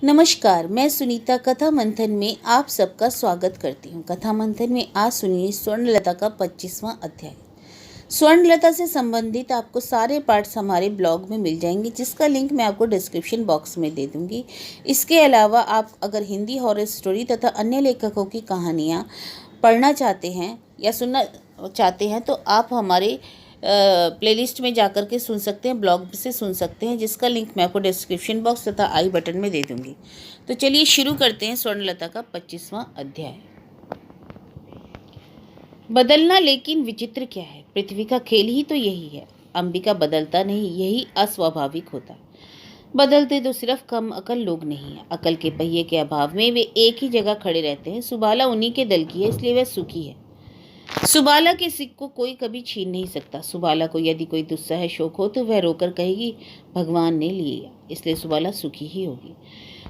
नमस्कार, मैं सुनीता कथा मंथन में आप सबका स्वागत करती हूँ। कथा मंथन में आज सुनिए स्वर्णलता का 25वां अध्याय। स्वर्णलता से संबंधित आपको सारे पार्ट्स हमारे ब्लॉग में मिल जाएंगे, जिसका लिंक मैं आपको डिस्क्रिप्शन बॉक्स में दे दूँगी। इसके अलावा आप अगर हिंदी हॉरर स्टोरी तथा अन्य लेखकों की कहानियाँ पढ़ना चाहते हैं या सुनना चाहते हैं तो आप हमारे प्लेलिस्ट में जाकर के सुन सकते हैं, ब्लॉग से सुन सकते हैं, जिसका लिंक मैं आपको डिस्क्रिप्शन बॉक्स तथा आई बटन में दे दूंगी। तो चलिए शुरू करते हैं स्वर्णलता का 25वां अध्याय। बदलना लेकिन विचित्र क्या है, पृथ्वी का खेल ही तो यही है। अंबिका बदलता नहीं, यही अस्वाभाविक होता। बदलते तो सिर्फ कम अकल लोग नहीं है। अकल के पहिए के अभाव में वे एक ही जगह खड़े रहते हैं। सुबाला उन्हीं के दल की है, इसलिए वह सुखी है। सुबाला के सिक को कोई कभी छीन नहीं सकता। सुबाला को यदि कोई दुस्सह शौक हो तो वह रोकर कहेगी भगवान ने लिया, इसलिए सुबाला सुखी ही होगी।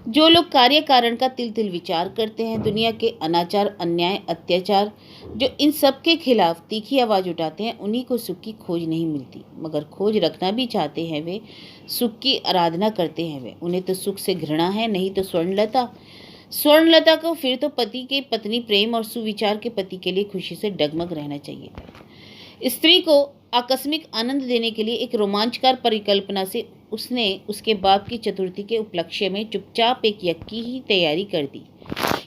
जो लोग कार्य कारण का तिल तिल विचार करते हैं, दुनिया के अनाचार, अन्याय, अत्याचार, जो इन सब के खिलाफ तीखी आवाज उठाते हैं, उन्हीं को सुख की खोज नहीं मिलती। मगर खोज रखना भी चाहते हैं वे, सुख की आराधना करते हैं वे। उन्हें तो सुख से घृणा है, नहीं तो स्वर्णलता को फिर तो पति के पत्नी प्रेम और सुविचार के पति के लिए खुशी से डगमग रहना चाहिए। स्त्री को आकस्मिक आनंद देने के लिए एक रोमांचकार परिकल्पना से उसने उसके बाप की चतुर्थी के उपलक्ष्य में चुपचाप एक यज्ञ की ही तैयारी कर दी।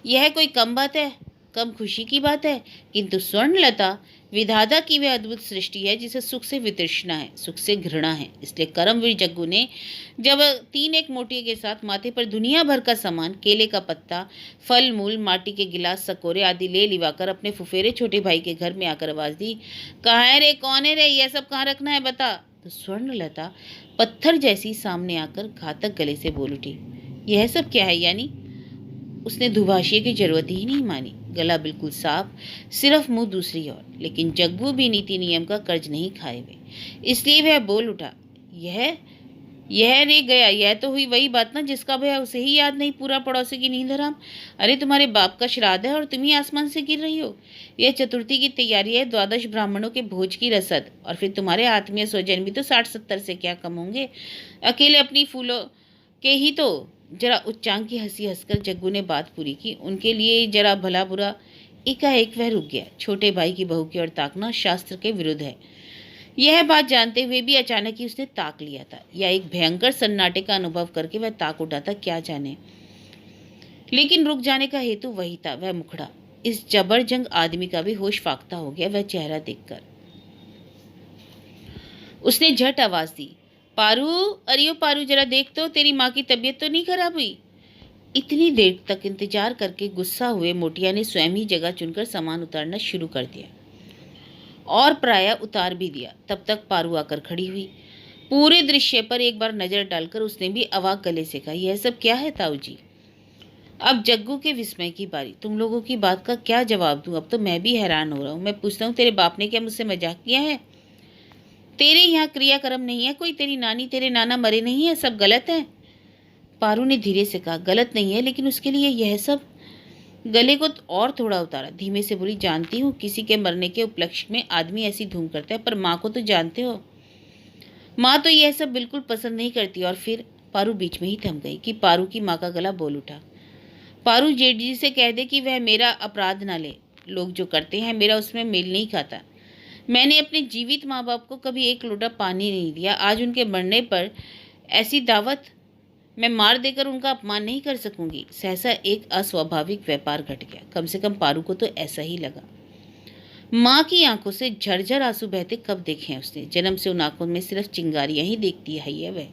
यह कोई कम बात है, कम खुशी की बात है? किंतु स्वर्णलता विधाता की वह अद्भुत सृष्टि है जिसे सुख से वितृष्णा है, सुख से घृणा है। इसलिए कर्मवीर जग्गू ने जब 3 मोटिया के साथ माथे पर दुनिया भर का सामान, केले का पत्ता, फल मूल, माटी के गिलास, सकोरे आदि ले लिवाकर अपने फुफेरे छोटे भाई के घर में आकर आवाज दी, कहाँ है रे, कौन है रे, यह सब कहाँ रखना है, बता। तो स्वर्णलता पत्थर जैसी सामने आकर घातक गले से बोल उठी, यह सब क्या है? यानी उसने दुभाषिए की जरूरत ही नहीं मानी। गला बिल्कुल साफ, सिर्फ मुंह दूसरी ओर। लेकिन जग्गू भी नीति नियम का कर्ज नहीं खाए हुए, इसलिए वह बोल उठा, यह रे गया, यह तो हुई वही बात ना जिसका भय उसे ही याद नहीं, पूरा पड़ोसी की नींद हराम। अरे तुम्हारे बाप का श्राद्ध है और तुम ही आसमान से गिर रही हो। यह चतुर्थी की तैयारी है, 12 ब्राह्मणों के भोज की रसद, और फिर तुम्हारे आत्मीय स्वजन भी तो 60-70 से क्या कम होंगे। अकेले अपनी फूलों के ही तो। जरा उच्चांग की हंसी हंसकर जग्गू ने बात पूरी की। उनके लिए जरा भला बुरा एकाएक वह रुक गया। छोटे भाई की बहू की ओर ताकना शास्त्र के विरुद्ध है, यह बात जानते हुए भी अचानक ही उसने ताक लिया था, या एक भयंकर सन्नाटे का अनुभव करके वह ताक उठा था, क्या जाने। लेकिन रुक जाने का हेतु वही था, वह मुखड़ा। इस जबरजंग आदमी का भी होश फाख्ता हो गया वह चेहरा देखकर। उसने झट आवाज दी, पारू, अरियो पारू, जरा देख तो, तेरी माँ की तबीयत तो नहीं खराब हुई? इतनी देर तक इंतजार करके गुस्सा हुए मोटिया ने स्वयं ही जगह चुनकर सामान उतारना शुरू कर दिया, और प्राय उतार भी दिया। तब तक पारू आकर खड़ी हुई। पूरे दृश्य पर एक बार नजर डालकर उसने भी अवाक गले से कहा, यह सब क्या है ताऊ जी? अब जग्गू के विस्मय की बारी। तुम लोगों की बात का क्या जवाब दूं? अब तो मैं भी हैरान हो रहा हूं। मैं पूछता हूँ, तेरे बाप ने क्या मुझसे मजाक किया है? तेरे यहाँ क्रियाक्रम नहीं है कोई? तेरी नानी, तेरे नाना मरे नहीं है? सब गलत है? पारू ने धीरे से कहा, गलत नहीं है, लेकिन उसके लिए यह सब। गले को और थोड़ा उतारा, धीमे से बोली, जानती हूँ किसी के मरने के उपलक्ष्य में आदमी ऐसी धूम करता है, पर माँ को तो जानते हो, माँ तो यह सब बिल्कुल पसंद नहीं करती। और फिर पारू बीच में ही थम गई कि पारू की माँ का गला बोल उठा, पारू जेठ जी से कह दे कि वह मेरा अपराध ना ले। लोग जो करते हैं मेरा उसमें मेल नहीं खाता। मैंने अपने जीवित माँ बाप को कभी एक लोटा पानी नहीं दिया, आज उनके मरने पर ऐसी दावत मैं मार देकर उनका अपमान नहीं कर सकूंगी। सहसा एक अस्वाभाविक व्यापार घट गया। कम से कम पारू को तो ऐसा ही लगा। माँ की आंखों से झरझर आंसू बहते कब देखे हैं उसने? जन्म से उन आंखों में सिर्फ चिंगारियां ही देखती है वह।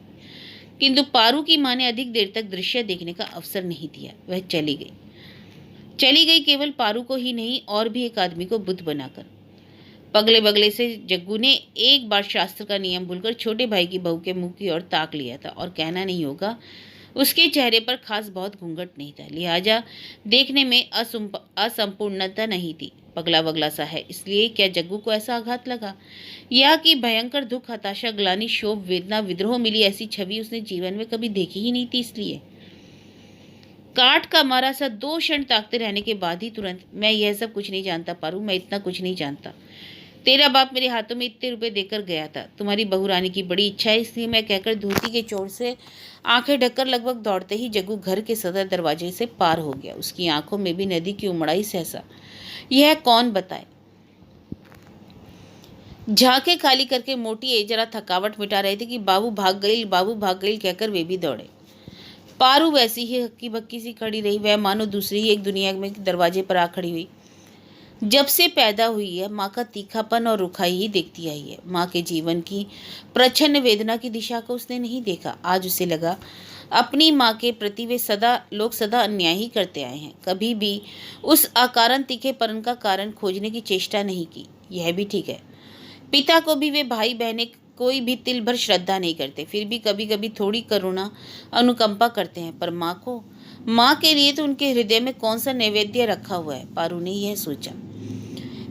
किंतु पारू की माँ ने अधिक देर तक दृश्य देखने का अवसर नहीं दिया। वह चली गई केवल पारू को ही नहीं, और भी एक आदमी को बुद्ध बनाकर। पगले बगले से जग्गू ने एक बार शास्त्र का नियम भूलकर छोटे भाई की बहू के मुंह की ओर ताक लिया था, और कहना नहीं होगा उसके चेहरे पर खास बहुत घूंघट नहीं था, लिहाजा देखने में असंपूर्णता नहीं थी। पगला वगला सा है, इसलिए क्या जग्गू को ऐसा आघात लगा? यह कि भयंकर दुख, हताशा, ग्लानि, शोभ, वेदना, विद्रोह मिली ऐसी छवि उसने जीवन में कभी देखी ही नहीं थी। इसलिए काट का मारा सा 2 क्षण ताकते रहने के बाद ही तुरंत, मैं यह सब कुछ नहीं जानता पारू, मैं इतना कुछ नहीं जानता। तेरा बाप मेरे हाथों में इतने रुपए देकर गया था। तुम्हारी बहू रानी की बड़ी इच्छा है, इसलिए मैं कहकर धोती के चोर से आंखें ढककर लगभग दौड़ते ही जग्गू घर के सदर दरवाजे से पार हो गया। उसकी आंखों में भी नदी की उमड़ाई सहसा। यह कौन बताए। झांके खाली करके मोटी जरा थकावट मिटा रहे थे कि बाबू भाग गई, बाबू भाग गई कहकर वे भी दौड़े। पारू वैसी ही हक्की बक्की सी खड़ी रही। वह मानो दूसरी ही एक दुनिया में दरवाजे पर आ खड़ी हुई। जब से पैदा हुई है माँ का तीखापन और रुखाई ही देखती आई है। माँ के जीवन की प्रच्छन्न वेदना की दिशा को उसने नहीं देखा। आज उसे लगा अपनी माँ के प्रति वे लोग सदा अन्याय ही करते आए हैं। कभी भी उस अकारण तीखेपन का कारण खोजने की चेष्टा नहीं की। यह भी ठीक है, पिता को भी वे भाई बहनें कोई भी तिल भर श्रद्धा नहीं करते, फिर भी कभी कभी थोड़ी करुणा अनुकंपा करते हैं। पर माँ के लिए तो उनके हृदय में कौन सा नैवेद्य रखा हुआ है, पारू ने यह सोचा।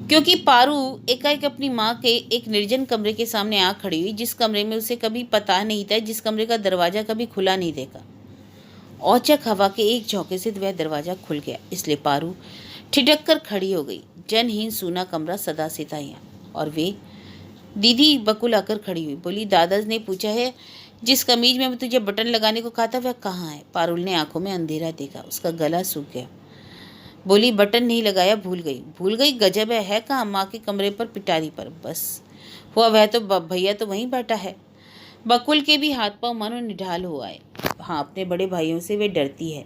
क्योंकि पारू एकाएक अपनी माँ के एक निर्जन कमरे के सामने आ खड़ी हुई, जिस कमरे में उसे कभी पता नहीं था, जिस कमरे का दरवाजा कभी खुला नहीं देखा। औचक हवा के एक झोंके से वह दरवाजा खुल गया, इसलिए पारू ठिठक कर खड़ी हो गई। जनहीन सूना कमरा सदा से था यहाँ। और वे दीदी बकुल आकर खड़ी हुई, बोली, दादा ने पूछा है जिस कमीज में तुझे बटन लगाने को कहा था वह कहाँ है। पारुल ने आंखों में अंधेरा देखा, उसका गला सूख गया। बोली, बटन नहीं लगाया, भूल गई। गजब है कहाँ, माँ के कमरे पर पिटारी पर। बस हुआ, वह तो भैया तो वहीं बैठा है। बकुल के भी हाथ पांव मानो निढाल हो आए। हाँ, अपने बड़े भाइयों से वे डरती है,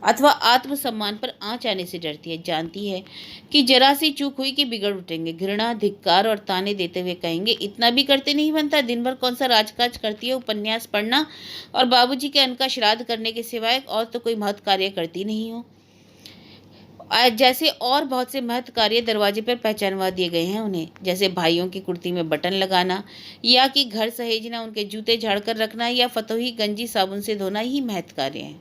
अथवा आत्मसम्मान पर आँच आने से डरती है। जानती है कि जरा सी चूक हुई कि बिगड़ उठेंगे। घृणा, धिक्कार और ताने देते हुए कहेंगे, इतना भी करते नहीं बनता, दिन भर कौन सा राजकाज करती है, उपन्यास पढ़ना और बाबूजी के अन्न का श्राद्ध करने के सिवाय और तो कोई महत् कार्य करती नहीं हो। जैसे और बहुत से महत् कार्य दरवाजे पर पहचानवा दिए गए हैं उन्हें, जैसे भाइयों की कुर्ती में बटन लगाना, या कि घर सहेजना, उनके जूते झाड़कर रखना, या फतोही गंजी साबुन से धोना ही महत् कार्य हैं।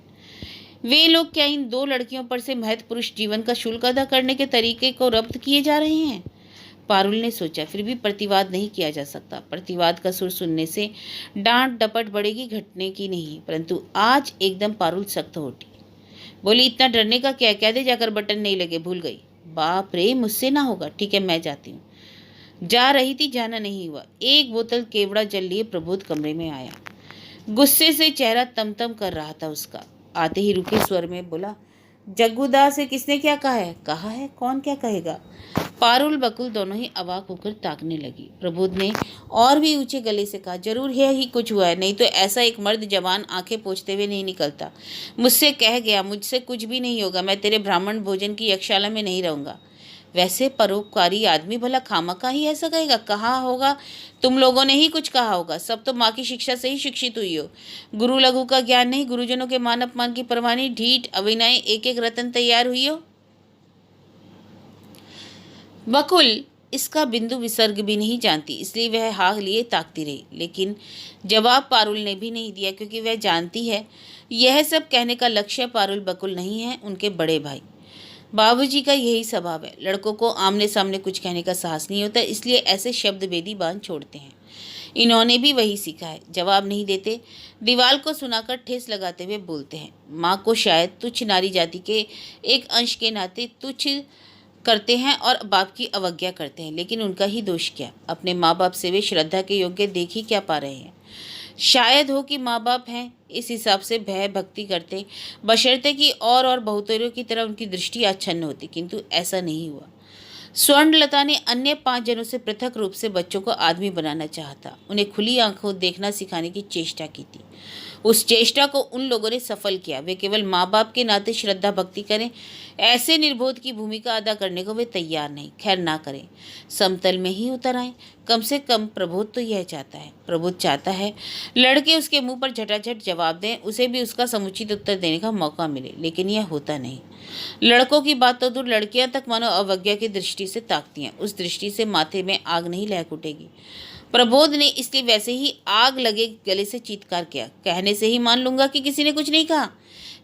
वे लोग क्या इन दो लड़कियों पर से महत् पुरुष जीवन का शुल्क अदा करने के तरीके को रब्त किए जा रहे हैं। पारुल ने सोचा, फिर भी प्रतिवाद नहीं किया जा सकता। प्रतिवाद का सुर सुनने से डांट डपट बढ़ेगी, घटने की नहीं। परंतु आज एकदम पारुल सख्त हो उठी। बोली, इतना डरने का क्या, कह दे जाकर बटन नहीं लगे, भूल गई। बाप रे, मुझसे ना होगा, ठीक है मैं जाती हूँ। जा रही थी, जाना नहीं हुआ। एक बोतल केवड़ा जल लिए प्रबोध कमरे में आया। गुस्से से चेहरा तमतम कर रहा था उसका। आते ही रुके स्वर में बोला, जग्गूदा से किसने क्या कहा है? कहा है, कौन क्या कहेगा? पारुल बकुल दोनों ही अवाक होकर ताकने लगी। प्रबोध ने और भी ऊंचे गले से कहा, जरूर है ही कुछ हुआ है, नहीं तो ऐसा एक मर्द जवान आंखें पोंछते हुए नहीं निकलता। मुझसे कह गया, मुझसे कुछ भी नहीं होगा, मैं तेरे ब्राह्मण भोजन की यज्ञशाला में नहीं रहूंगा। वैसे परोपकारी आदमी भला खामखा ही ऐसा कहेगा? कहा होगा, तुम लोगों ने ही कुछ कहा होगा। सब तो माँ की शिक्षा से ही शिक्षित हुई हो। गुरु लघु का ज्ञान नहीं, गुरुजनों के मान अपमान की परवाह नहीं, ढीठ अविनय एक एक रतन तैयार हुई हो। बकुल इसका बिंदु विसर्ग भी नहीं जानती, इसलिए वह हाँ लिए ताकती रही, लेकिन जवाब पारुल ने भी नहीं दिया, क्योंकि वह जानती है यह सब कहने का लक्ष्य पारुल बकुल नहीं है, उनके बड़े भाई बाबूजी का यही स्वभाव है। लड़कों को आमने सामने कुछ कहने का साहस नहीं होता, इसलिए ऐसे शब्द वेदी बांध छोड़ते हैं। इन्होंने भी वही सीखा है। जवाब नहीं देते, दीवाल को सुनाकर ठेस लगाते हुए बोलते हैं। माँ को शायद तुच्छ नारी जाति के एक अंश के नाते तुच्छ करते हैं और बाप की अवज्ञा करते हैं, लेकिन उनका ही दोष क्या? अपने माँ बाप से वे श्रद्धा के योग्य देख ही क्या पा रहे हैं? शायद हो कि माँ बाप हैं, इस हिसाब से भय भक्ति करते, बशर्ते कि और बहुतेरों की तरह उनकी दृष्टि आच्छन्न होती, किंतु ऐसा नहीं हुआ। स्वर्णलता ने अन्य 5 जनों से पृथक रूप से बच्चों को आदमी बनाना चाहता, उन्हें खुली आंखों देखना सिखाने की चेष्टा की थी। उस चेष्टा को उन लोगों ने सफल किया। वे केवल माँ बाप के नाते श्रद्धा भक्ति करें, ऐसे निर्बोध की भूमिका अदा करने को वे तैयार नहीं। खैर ना करें, समतल में ही उतर आए। कम से कम प्रबोध तो यह चाहता है। प्रबोध चाहता है लड़के उसके मुंह पर झटाझट जवाब दें, उसे भी उसका समुचित उत्तर देने का मौका मिले, लेकिन यह होता नहीं। लड़कों की बात तो दूर, लड़कियां तक मानो अवज्ञा की दृष्टि से ताकती हैं। उस दृष्टि से माथे में आग नहीं लहक उठेगी। प्रबोध ने इसलिए वैसे ही आग लगे गले से चीत्कार किया, कहने से ही मान लूंगा कि किसी ने कुछ नहीं कहा।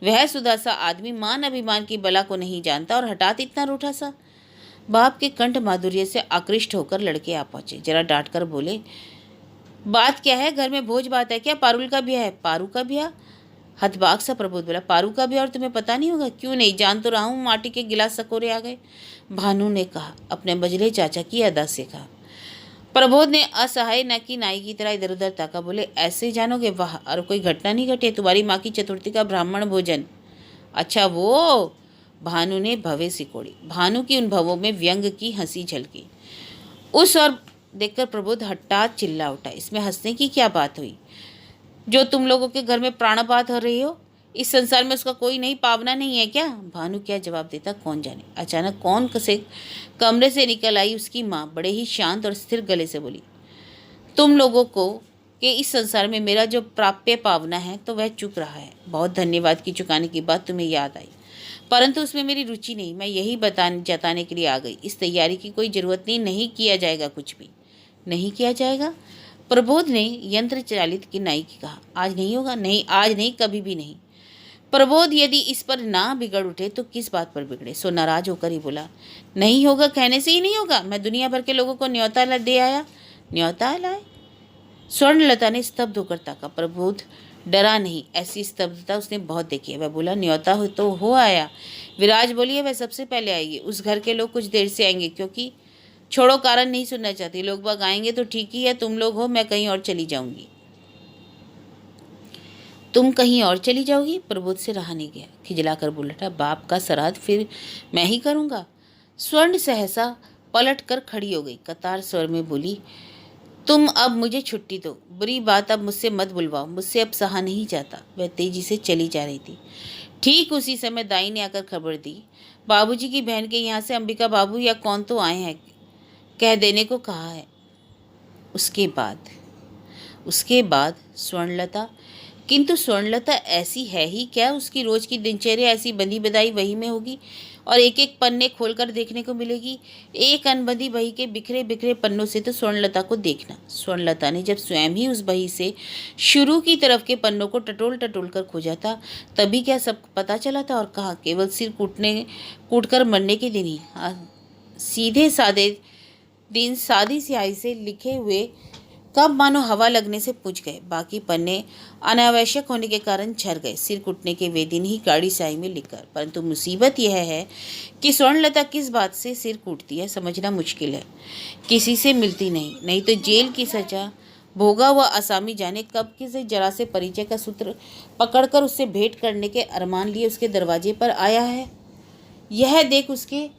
वह सुदासा आदमी मान अभिमान की बला को नहीं जानता, और हठात इतना रूठा सा। बाप के कंठ माधुर्य से आकृष्ट होकर लड़के आ पहुंचे। जरा डांट कर बोले, बात क्या है? घर में भोज बात है क्या? पारुल का ब्याह है? पारू का ब्याह? हतबाक सा प्रबोध बोला, पारू का ब्याह और तुम्हें पता नहीं होगा? क्यों नहीं, जान तो रहा हूँ। माटी के गिलास सकोरे आ गए, भानु ने कहा, अपने बजले चाचा की अदा से कहा। प्रबोध ने असहाय न की नाई की तरह इधर उधर ताका। बोले, ऐसे जानोगे? वाह, और कोई घटना नहीं घटी? तुम्हारी माँ की चतुर्थी का ब्राह्मण भोजन? अच्छा वो। भानु ने भवें सिकोड़ी। भानु की उन भवों में व्यंग की हंसी झलकी। उस और देखकर प्रबोध हठात चिल्ला उठा, इसमें हंसने की क्या बात हुई? जो तुम लोगों के घर में प्राणपात हो रही हो, इस संसार में उसका कोई नहीं पावना नहीं है क्या? भानु क्या जवाब देता कौन जाने। अचानक कौन से कमरे से निकल आई उसकी माँ बड़े ही शांत और स्थिर गले से बोली, तुम लोगों को कि इस संसार में मेरा जो प्राप्य पावना है तो वह चुक रहा है। बहुत धन्यवाद की चुकाने की बात तुम्हें याद आई, परंतु उसमें मेरी रुचि नहीं। मैं यही जताने के लिए आ गई। इस तैयारी की कोई ज़रूरत नहीं किया जाएगा, कुछ भी नहीं किया जाएगा। प्रबोध ने यंत्र चालित की नाई की कहा, आज नहीं होगा? नहीं, आज नहीं, कभी भी नहीं। प्रबोध यदि इस पर ना बिगड़ उठे तो किस बात पर बिगड़े? सो नाराज होकर ही बोला, नहीं होगा कहने से ही नहीं होगा। मैं दुनिया भर के लोगों को न्योता दे आया। न्योता लाए? स्वर्णलता ने स्तब्ध होकर ताका। प्रबोध डरा नहीं, ऐसी स्तब्धता उसने बहुत देखी है। वह बोला, न्योता हो तो हो आया। विराज बोलिए, वह सबसे पहले आएगी। उस घर के लोग कुछ देर से आएंगे, क्योंकि छोड़ो, कारण नहीं सुनना चाहती। लोग बाग आएंगे तो ठीक ही है, तुम लोग हो, मैं कहीं और चली जाऊंगी। तुम कहीं और चली जाओगी? प्रबोध से रहा नहीं गया, खिजलाकर बोल उठा, बाप का श्राद्ध फिर मैं ही करूंगा। स्वर्ण सहसा पलट कर खड़ी हो गई, कतार स्वर में बोली, तुम अब मुझे छुट्टी दो। बुरी बात अब मुझसे मत बुलवाओ, मुझसे अब सहा नहीं जाता। वह तेजी से चली जा रही थी। ठीक उसी समय दाई ने आकर खबर दी, बाबूजी की बहन के यहाँ से अंबिका बाबू या कौन तो आए हैं, कह देने को कहा है। उसके बाद स्वर्णलता, किंतु स्वर्णलता ऐसी है ही क्या? उसकी रोज की दिनचर्या ऐसी बंधी बधाई वही में होगी और एक एक पन्ने खोलकर देखने को मिलेगी। एक अनबंधी बही के बिखरे बिखरे पन्नों से तो स्वर्णलता को देखना। स्वर्णलता ने जब स्वयं ही उस बही से शुरू की तरफ के पन्नों को टटोल टटोल कर खोजा था, तभी क्या सब पता चला था? और कहा, केवल सिर कूट कर मरने के दिन ही सीधे सादे दिन सादी स्याही से लिखे हुए कब मानो हवा लगने से पूछ गए। बाकी पन्ने अनावश्यक होने के कारण झर गए, सिर कुटने के वे दिन ही गाड़ी स्याही में लिखकर। परंतु मुसीबत यह है कि स्वर्णलता किस बात से सिर कूटती है समझना मुश्किल है। किसी से मिलती नहीं तो जेल की सजा भोगा हुआ आसामी जाने कब किसी जरा से परिचय का सूत्र पकड़कर उससे भेंट करने के अरमान लिए उसके दरवाजे पर आया है। यह देख उसके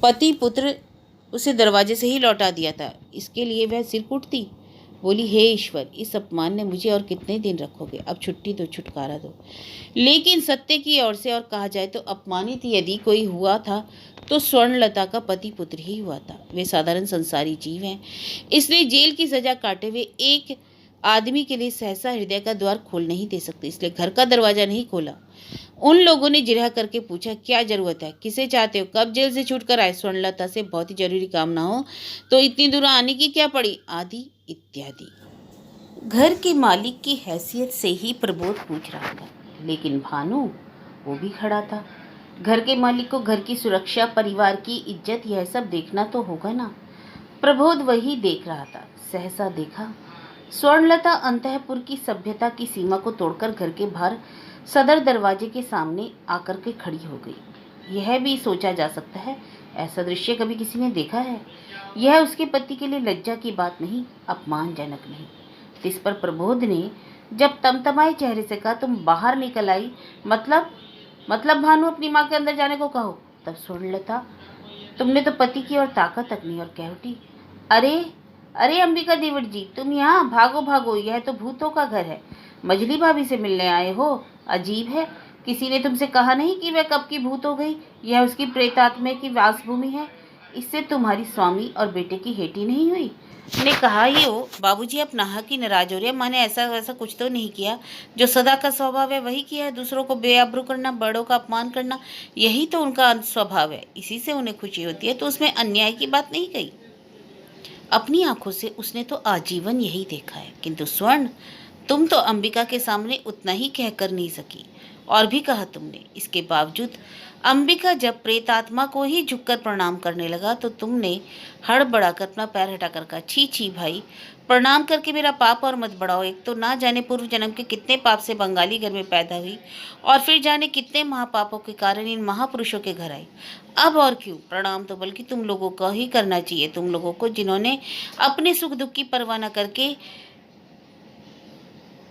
पति पुत्र उसे दरवाजे से ही लौटा दिया था, इसके लिए वह सिर कूटती? बोली, हे ईश्वर, इस अपमान ने मुझे और कितने दिन रखोगे? अब छुट्टी दो, छुटकारा दो। लेकिन सत्य की ओर से और कहा जाए तो अपमानित यदि कोई हुआ था तो स्वर्णलता का पति पुत्र ही हुआ था। वे साधारण संसारी जीव हैं, इसलिए जेल की सजा काटे हुए एक आदमी के लिए सहसा हृदय का द्वार खोल नहीं दे सकते, इसलिए घर का दरवाजा नहीं खोला। उन लोगों ने जिरह करके पूछा, क्या जरूरत है, किसे चाहते हो, कब जेल से छूट कर आए? स्वर्णलता से बहुत ही जरूरी काम ना हो तो इतनी दूर आने की क्या पड़ी, आदि इत्यादि। घर के मालिक की हैसियत से ही प्रबोध पूछ रहा था, लेकिन भानु वो भी खड़ा था। घर के मालिक को घर की सुरक्षा, परिवार की इज्जत, यह सब देखना तो होगा ना। प्रबोध वही देख रहा था। सहसा देखा स्वर्णलता अंतःपुर की सभ्यता की सीमा को तोड़कर घर के बाहर सदर दरवाजे के सामने आकर के खड़ी हो गई। यह भी सोचा जा सकता है, ऐसा दृश्य कभी किसी ने देखा है? यह उसके पति के लिए लज्जा की बात नहीं, अपमानजनक नहीं। इस पर प्रबोध ने जब तमतमाए चेहरे से कहा, तुम बाहर निकल आई, मतलब भानु अपनी माँ के अंदर जाने को कहो। तब स्वर्णलता, तुमने तो पति की और ताकत तक नहीं, और कह उठी, अरे अंबिका देवर जी, तुम यहाँ, भागो भागो, यह तो भूतों का घर है। मजली भाभी से मिलने आए हो? अजीब है, किसी ने तुमसे कहा नहीं कि वह कब की भूत हो गई? यह उसकी प्रेतात्मा की वासभूमि है। इससे तुम्हारी स्वामी और बेटे की हेटी नहीं हुई? ने कहा ही हो, बाबूजी आप नाहक की नाराज हो रहे हैं। मैंने ऐसा वैसा कुछ तो नहीं किया, जो सदा का स्वभाव है वही किया है। दूसरों को बेआबरू करना, बड़ों का अपमान करना, यही तो उनका स्वभाव है, इसी से उन्हें खुशी होती है, तो उसमें अन्याय की बात नहीं कही। अपनी आंखों से उसने तो आजीवन यही देखा है। किंतु स्वर्ण, तुम तो अंबिका के सामने उतना ही कहकर नहीं सकी, और भी कहा तुमने। इसके बावजूद अंबिका जब प्रेतात्मा को ही झुककर प्रणाम करने लगा तो तुमने हड़बड़ाकर अपना पैर हटाकर कहा, छी छी भाई, प्रणाम करके मेरा पाप और मत बढ़ाओ। एक तो ना जाने पूर्व जन्म के कितने पाप से बंगाली घर में पैदा हुई और फिर जाने कितने महापापों के कारण इन महापुरुषों के घर आई। अब और क्यों प्रणाम तो बल्कि तुम लोगों को ही करना चाहिए, तुम लोगों को जिन्होंने अपने सुख दुख की परवाह न करके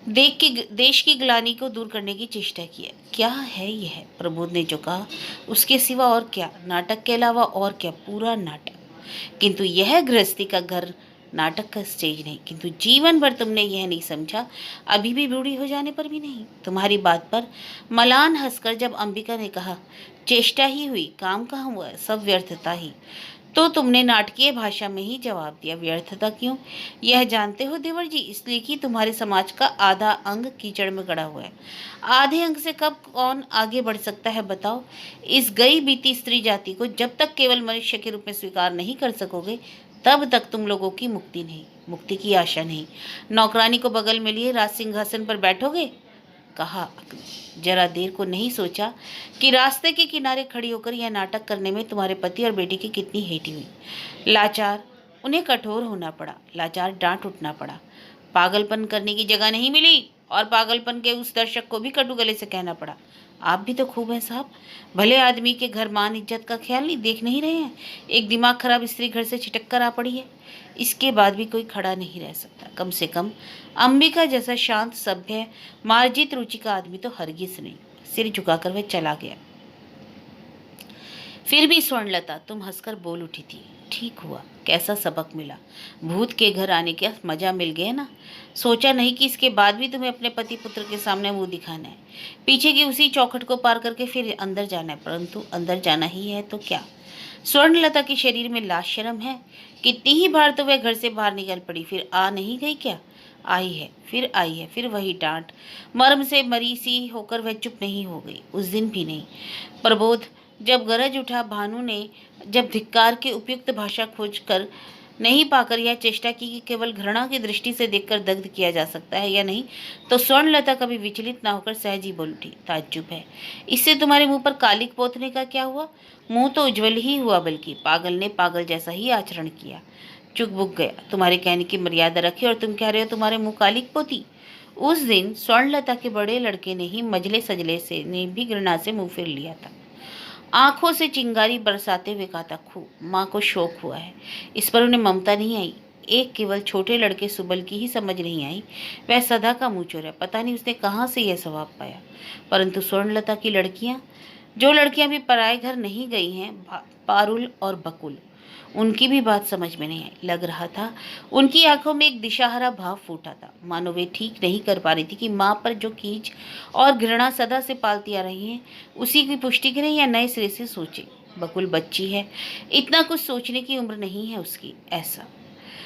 देश की ग्लानि को दूर करने की चेष्टा की है। क्या है यह प्रबोध ने जो कहा, उसके सिवा और क्या, नाटक के अलावा और क्या, पूरा नाटक। किंतु यह गृहस्थी का घर नाटक का स्टेज नहीं। किंतु जीवन भर तुमने यह नहीं समझा, अभी भी बूढ़ी हो जाने पर भी नहीं। तुम्हारी बात पर मलान हंसकर जब अंबिका ने कहा, चेष्टा ही हुई, काम कहाँ हुआ, सब व्यर्थता ही, तो तुमने नाटकीय भाषा में ही जवाब दिया, व्यर्थता क्यों? यह जानते हो देवर जी, इसलिए कि तुम्हारे समाज का आधा अंग कीचड़ में गड़ा हुआ है। आधे अंग से कब कौन आगे बढ़ सकता है बताओ? इस गई बीती स्त्री जाति को जब तक केवल मनुष्य के रूप में स्वीकार नहीं कर सकोगे, तब तक तुम लोगों की मुक्ति नहीं, मुक्ति की आशा नहीं। नौकरानी को बगल में लिए राज सिंहासन पर बैठोगे? कहा। जरा देर को नहीं सोचा कि रास्ते के किनारे खड़ी होकर यह नाटक करने में तुम्हारे पति और बेटी की कितनी हेठी हुई। लाचार, उन्हें कठोर होना पड़ा, लाचार डांट उठना पड़ा। पागलपन करने की जगह नहीं मिली और पागलपन के उस दर्शक को भी कटु गले से कहना पड़ा, आप भी तो खूब हैं साहब, भले आदमी के घर मान इज्जत का ख्याल नहीं, देख नहीं रहे हैं एक दिमाग खराब स्त्री घर से छिटक कर आ पड़ी है। इसके बाद भी कोई खड़ा नहीं रह सकता। कम से कम अंबिका जैसा शांत सभ्य मार्जित रुचि का आदमी तो हरगिज नहीं। सिर झुकाकर वह चला गया। फिर भी स्वर्णलता, तुम हंसकर बोल उठी थी, ठीक हुआ, कैसा सबक मिला। भूत के घर आने का मजा मिल गया ना। सोचा नहीं कि इसके बाद भी तुम्हें अपने पति पुत्र के सामने मुंह दिखाना है, पीछे की उसी चौखट को पार करके फिर अंदर जाना है। परंतु अंदर जाना ही है तो क्या? स्वर्णलता के शरीर में लाश शर्म है। कितनी ही बार तो वह घर से बाहर निकल पड़ी, फिर आ नहीं गई क्या? आई है, फिर आई है, फिर वही डांट। मर्म से मरी सी होकर वह चुप नहीं हो गई, उस दिन भी नहीं। प्रबोध, जब गरज उठा भानु ने, जब धिक्कार के उपयुक्त भाषा खोज कर नहीं पाकर यह चेष्टा की कि केवल घृणा की दृष्टि से देखकर दग्ध किया जा सकता है या नहीं, तो स्वर्णलता कभी विचलित ना होकर सहज ही बोल उठी, ताज्जुब है, इससे तुम्हारे मुंह पर कालिक पोतने का क्या हुआ? मुंह तो उज्जवल ही हुआ, बल्कि पागल ने पागल जैसा ही आचरण किया। चुक बुक गया, तुम्हारे कहने की मर्यादा रखी और तुम कह रहे हो तुम्हारे मुंह कालिक पोती। उस दिन स्वर्णलता के बड़े लड़के ने ही मजले सजले से ने भी घृणा से मुंह फेर लिया था। आंखों से चिंगारी बरसाते हुए कहा था, खूब, माँ को शौक हुआ है। इस पर उन्हें ममता नहीं आई। एक केवल छोटे लड़के सुबल की ही समझ नहीं आई, वह सदा का मुँह चोर है, पता नहीं उसने कहाँ से यह स्वभाव पाया। परंतु स्वर्णलता की लड़कियाँ, जो लड़कियाँ भी पराए घर नहीं गई हैं, पारुल और बकुल, उनकी भी बात समझ में नहीं आई। लग रहा था उनकी आंखों में एक दिशाहरा भाव फूटा था, मानो वे ठीक नहीं कर पा रही थी कि माँ पर जो कीच और घृणा सदा से पालती आ रही हैं, उसी की पुष्टि करें या नए सिरे से सोचे। बकुल बच्ची है, इतना कुछ सोचने की उम्र नहीं है उसकी। ऐसा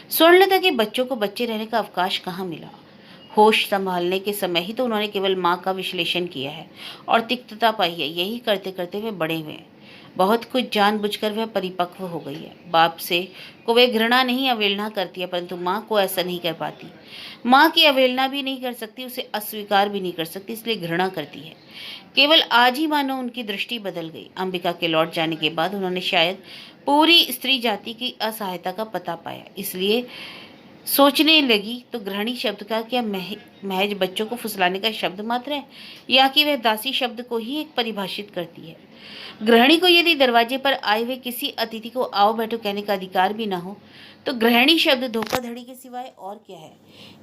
स्वर्णलता के बच्चों को बच्चे रहने का अवकाश कहाँ मिला? होश संभालने के समय ही तो उन्होंने केवल माँ का विश्लेषण किया है और तिक्तता पाई है। यही करते करते वे बड़े हुए हैं। बहुत कुछ जानबूझकर वह परिपक्व हो गई है। बाप से को वे घृणा नहीं अवहेलना करती है, परंतु माँ को ऐसा नहीं कर पाती। माँ की अवहेलना भी नहीं कर सकती, उसे अस्वीकार भी नहीं कर सकती, इसलिए घृणा करती है। केवल आज ही मानो उनकी दृष्टि बदल गई। अंबिका के लौट जाने के बाद उन्होंने शायद पूरी स्त्री जाति की असहायता का पता पाया, इसलिए सोचने लगी तो गृहिणी शब्द का क्या महज बच्चों को फुसलाने का शब्द मात्र है, या कि वह दासी शब्द को ही एक परिभाषित करती है? गृहिणी को यदि दरवाजे पर आए हुए किसी अतिथि को आओ बैठो कहने का अधिकार भी ना हो, तो गृहिणी शब्द धोखाधड़ी के सिवाय और क्या है?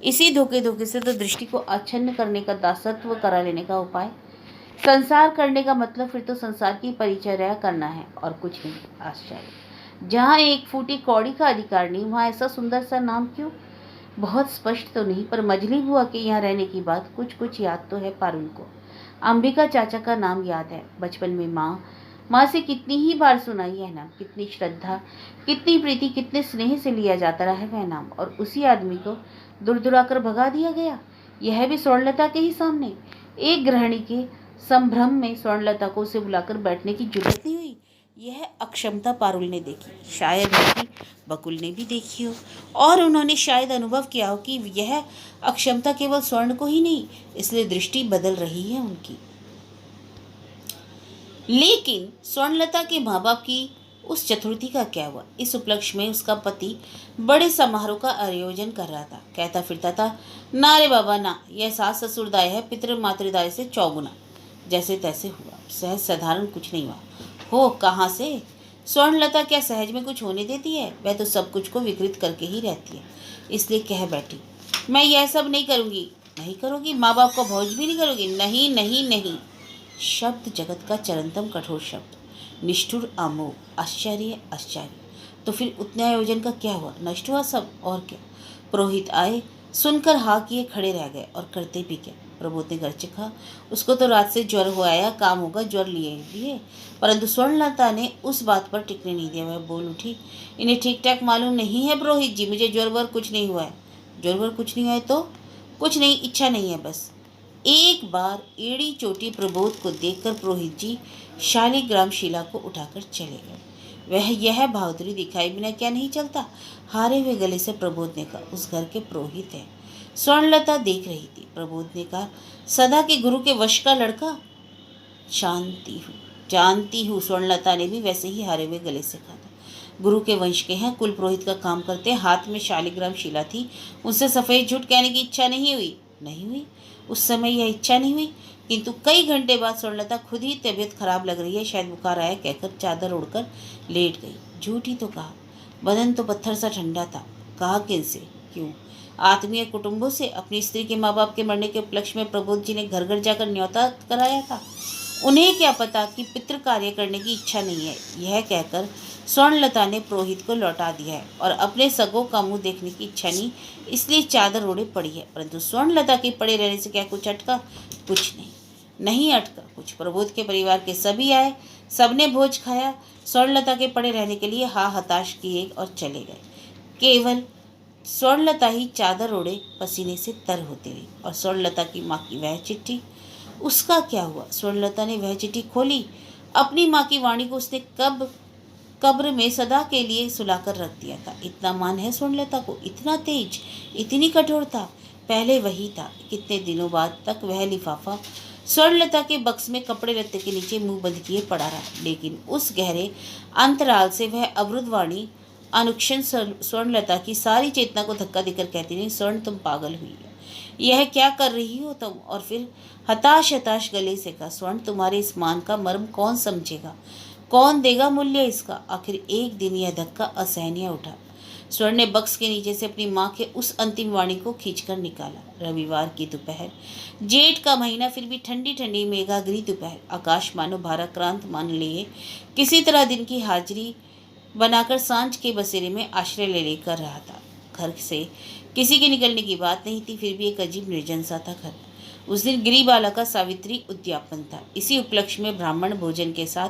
इसी धोखे से तो दृष्टि को आच्छन्न करने का दासत्व करा लेने का उपाय। संसार करने का मतलब फिर तो संसार की परिचर्या करना है और कुछ नहीं। आश्चर्य, जहाँ एक फूटी कौड़ी का अधिकार नहीं, वहाँ ऐसा सुंदर सा नाम क्यों? बहुत स्पष्ट तो नहीं, पर मजली बुआ के यहाँ रहने की बात कुछ कुछ याद तो है पारुल को। अंबिका चाचा का नाम याद है। बचपन में माँ से कितनी ही बार सुनाई है नाम, कितनी श्रद्धा, कितनी प्रीति, कितने स्नेह से लिया जाता रहा है वह नाम, और उसी आदमी को दुरदुराकर भगा दिया गया, यह भी स्वर्णलता के ही सामने। एक गृहिणी के संभ्रम में स्वर्णलता को उसे बुलाकर बैठने की जुर्रत नहीं हुई। यह अक्षमता पारुल ने देखी, शायद ही बकुल ने भी देखी हो, और उन्होंने शायद अनुभव किया हो कि यह अक्षमता केवल स्वर्ण को ही नहीं, इसलिए दृष्टि बदल रही है उनकी। लेकिन स्वर्णलता के माँ बाप की उस चतुर्थी का क्या हुआ? इस उपलक्ष्य में उसका पति बड़े समारोह का आयोजन कर रहा था। कहता फिरता था, ना रे बाबा ना, यह सास ससुरदाय है, पितृ मातृदाय से चौगुना। जैसे तैसे हुआ, सहज साधारण कुछ नहीं हुआ। हो कहाँ से? स्वर्णलता क्या सहज में कुछ होने देती है? वह तो सब कुछ को विकृत करके ही रहती है। इसलिए कह बैठी, मैं यह सब नहीं करूँगी। नहीं करोगी? माँ बाप को भोज भी नहीं करोगी? नहीं नहीं नहीं। शब्द जगत का चरंतम कठोर शब्द, निष्ठुर अमोघ, आश्चर्य आश्चर्य। तो फिर उतने आयोजन का क्या हुआ? नष्ट हुआ सब, और क्या। पुरोहित आए, सुनकर हाँ किए खड़े रह गए, और करते भी क्या। प्रबोध ने घर चिखा, उसको तो रात से ज्वर हो आया, काम होगा, ज्वर लिए लिए। परंतु स्वर्णलता ने उस बात पर टिकने नहीं दिया। वह बोल उठी, इन्हें ठीक ठाक मालूम नहीं है पुरोहित जी, मुझे ज्वर वर कुछ नहीं हुआ है। ज्वर वर कुछ नहीं हुआ है तो? कुछ नहीं, इच्छा नहीं है बस। एक बार एड़ी चोटी प्रबोध को देखकर पुरोहित जी शालिग्राम शिला को उठाकर चले गए। वह यह बहादुरी दिखाई बिना क्या नहीं चलता? हारे हुए गले से प्रबोध ने कहा, उस घर के पुरोहित है। स्वर्णलता देख रही थी। प्रबोध ने कहा, सदा के गुरु के वश का लड़का? जानती हूँ। स्वर्णलता ने भी वैसे ही हारे हुए गले से कहा था। गुरु के वंश के हैं, कुल पुरोहित का काम करते हैं, हाथ में शालिग्राम शिला थी। उनसे सफेद झूठ कहने की इच्छा नहीं हुई। नहीं हुई? उस समय यह इच्छा नहीं हुई, किंतु कई घंटे बाद स्वर्णलता खुद ही तबीयत खराब लग रही है, शायद बुखार आया कहकर चादर ओढ़कर लेट गई। झूठ ही तो कहा। बदन तो पत्थर सा ठंडा था। कहा किनसे? क्यों? आत्मीय कुटुंबों से। अपनी स्त्री के माँ बाप के मरने के उपलक्ष्य में प्रबोध जी ने घर घर जाकर न्योता कराया था। उन्हें क्या पता कि पितृ कार्य करने की इच्छा नहीं है। यह कहकर स्वर्णलता ने पुरोहित को लौटा दिया है और अपने सगों का मुंह देखने की इच्छा नहीं, इसलिए चादर ओढ़े पड़ी है। परंतु स्वर्णलता के पड़े रहने से क्या कुछ अटका? कुछ नहीं, नहीं अटका कुछ। प्रबोध के परिवार के सभी आए, सबने भोज खाया। स्वर्णलता के पड़े रहने के लिए हा हताश किए और चले गए। केवल स्वर्णलता ही चादर ओढ़े पसीने से तर होती रही। और स्वर्णलता की माँ की वह चिट्ठी, उसका क्या हुआ? स्वर्णलता ने वह चिट्ठी खोली। अपनी माँ की वाणी को उसने कब कब्र में सदा के लिए सुलाकर रख दिया था। इतना मान है स्वर्णलता को, इतना तेज, इतनी कठोरता। पहले वही था। कितने दिनों बाद तक वह लिफाफा स्वर्णलता के बक्स में कपड़े लत्ते के नीचे मुंह बंद किए पड़ा रहा, लेकिन उस गहरे अंतराल से वह अवरुद्ध वाणी अनुक्षण स्वर्णलता की सारी चेतना को धक्का देकर कहती रही, स्वर्ण तुम पागल हुई है, यह क्या कर रही हो तुम? और फिर हताश हताश गले से कहा, स्वर्ण तुम्हारे इस मान का मर्म कौन समझेगा, कौन देगा मूल्य इसका? आखिर एक दिन यह धक्का असहनीय उठा। स्वर्ण ने बक्स के नीचे से अपनी माँ के उस अंतिम वाणी को खींचकर निकाला। रविवार की दोपहर, जेठ का महीना, फिर भी ठंडी ठंडी मेघाग्री दोपहर। आकाश मानो भाराक्रांत मान लिए किसी तरह दिन की हाजिरी बनाकर सांझ के बसेरे में आश्रय ले लेकर रहा था। घर से किसी के निकलने की बात नहीं थी, फिर भी एक अजीब निर्जन सा था घर। उस दिन गिरिबाला का सावित्री उद्यापन था। इसी उपलक्ष्य में ब्राह्मण भोजन के साथ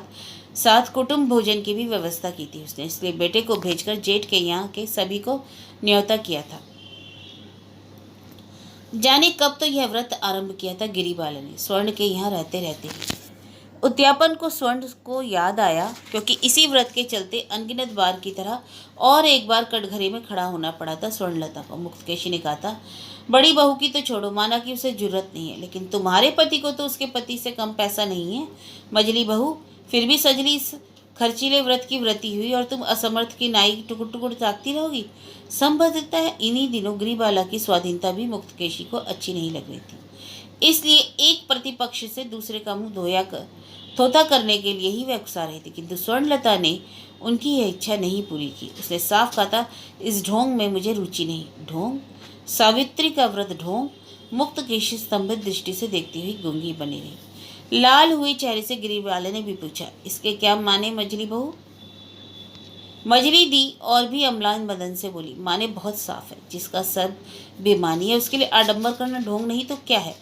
साथ कुटुंब भोजन की भी व्यवस्था की थी उसने, इसलिए बेटे को भेजकर जेठ के यहाँ के सभी को न्योता किया था। जाने कब तो यह व्रत आरंभ किया था गिरिबाला ने, स्वर्ण के यहाँ रहते रहते ही। उद्यापन को स्वर्ण को याद आया, क्योंकि इसी व्रत के चलते अनगिनत बार की तरह और एक बार कटघरे में खड़ा होना पड़ा था स्वर्णलता को। मुक्तकेशी ने कहा था, बड़ी बहू की तो छोड़ो, माना कि उसे जरूरत नहीं है, लेकिन तुम्हारे पति को तो उसके पति से कम पैसा नहीं है। मजली बहू, फिर भी सजली खर्चीले व्रत की व्रती हुई और तुम असमर्थ की नाई टुकुर टुकुर ताकती रहोगी। संभवतः है इन्हीं दिनों गिरिबाला की स्वाधीनता भी मुक्तकेशी को अच्छी नहीं लग रही थी, इसलिए एक प्रतिपक्ष से दूसरे का मुंह धोता करने के लिए ही वह उकसा रही थी। किंतु स्वर्णलता ने उनकी यह इच्छा नहीं पूरी की। उसने साफ कहा था, इस ढोंग में मुझे रुचि नहीं। ढोंग? सावित्री का व्रत ढोंग? मुक्तकेशी स्तंभित दृष्टि से देखती हुई गूंगी बनी रही। लाल हुए चेहरे से गिरिबाला ने भी पूछा, इसके क्या माने मजली बहू? मजली दी और भी अम्लान बदन से बोली, माने बहुत साफ है, जिसका सब बेमानी है उसके लिए आडंबर करना ढोंग नहीं तो क्या है?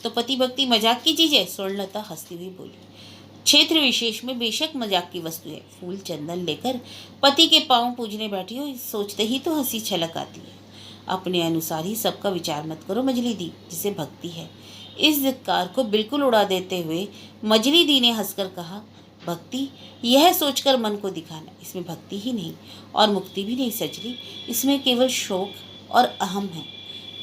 तो पति भक्ति मजाक की चीज है? स्वर्णलता हंसती हुई बोली, क्षेत्र विशेष में बेशक मजाक की वस्तु है। फूल चंदन लेकर पति के पांव पूजने बैठी हो, सोचते ही तो हंसी छलक आती है। अपने अनुसार ही सबका विचार मत करो मजली दी, जिसे भक्ति है। इस धिक्कार को बिल्कुल उड़ा देते हुए मजली दी ने हंसकर कहा, भक्ति यह सोचकर मन को दिखाना, इसमें भक्ति ही नहीं और मुक्ति भी नहीं सजली, इसमें केवल शोक और अहम है।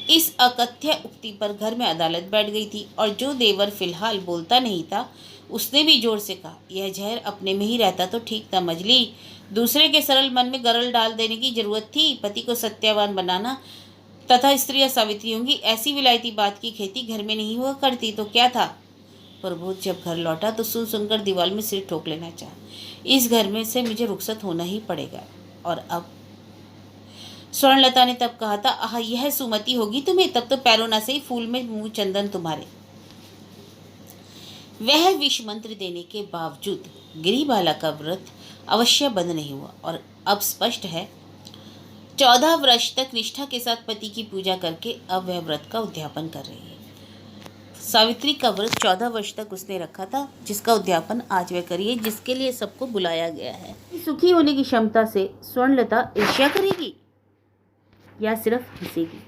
इस अकथ्य उक्ति पर घर में अदालत बैठ गई थी और जो देवर फिलहाल बोलता नहीं था उसने भी जोर से कहा, यह जहर अपने में ही रहता तो ठीक था मजली, दूसरे के सरल मन में गरल डाल देने की जरूरत थी। पति को सत्यावान बनाना तथा स्त्रियां सावित्री होंगी, ऐसी विलायती बात की खेती घर में नहीं हुआ करती तो क्या था। प्रबोध जब घर लौटा तो सुनकर दीवार में सिर ठोक लेना चाहा। इस घर में से मुझे रुखसत होना ही पड़ेगा। और अब स्वर्णलता ने तब कहा था, आह यह सुमति होगी तुम्हें, तब तो पैरों न से ही फूल में मुंह चंदन तुम्हारे। वह विष मंत्र देने के बावजूद गिरिबाला का व्रत अवश्य बंद नहीं हुआ और अब स्पष्ट है 14 वर्ष तक निष्ठा के साथ पति की पूजा करके अब वह व्रत का उद्यापन कर रही है। सावित्री का व्रत 14 वर्ष तक उसने रखा था, जिसका उद्यापन आज वह करिए, जिसके लिए सबको बुलाया गया है। सुखी होने की क्षमता से स्वर्णलता ईर्ष्या करेगी या सिर्फ हंसेगी।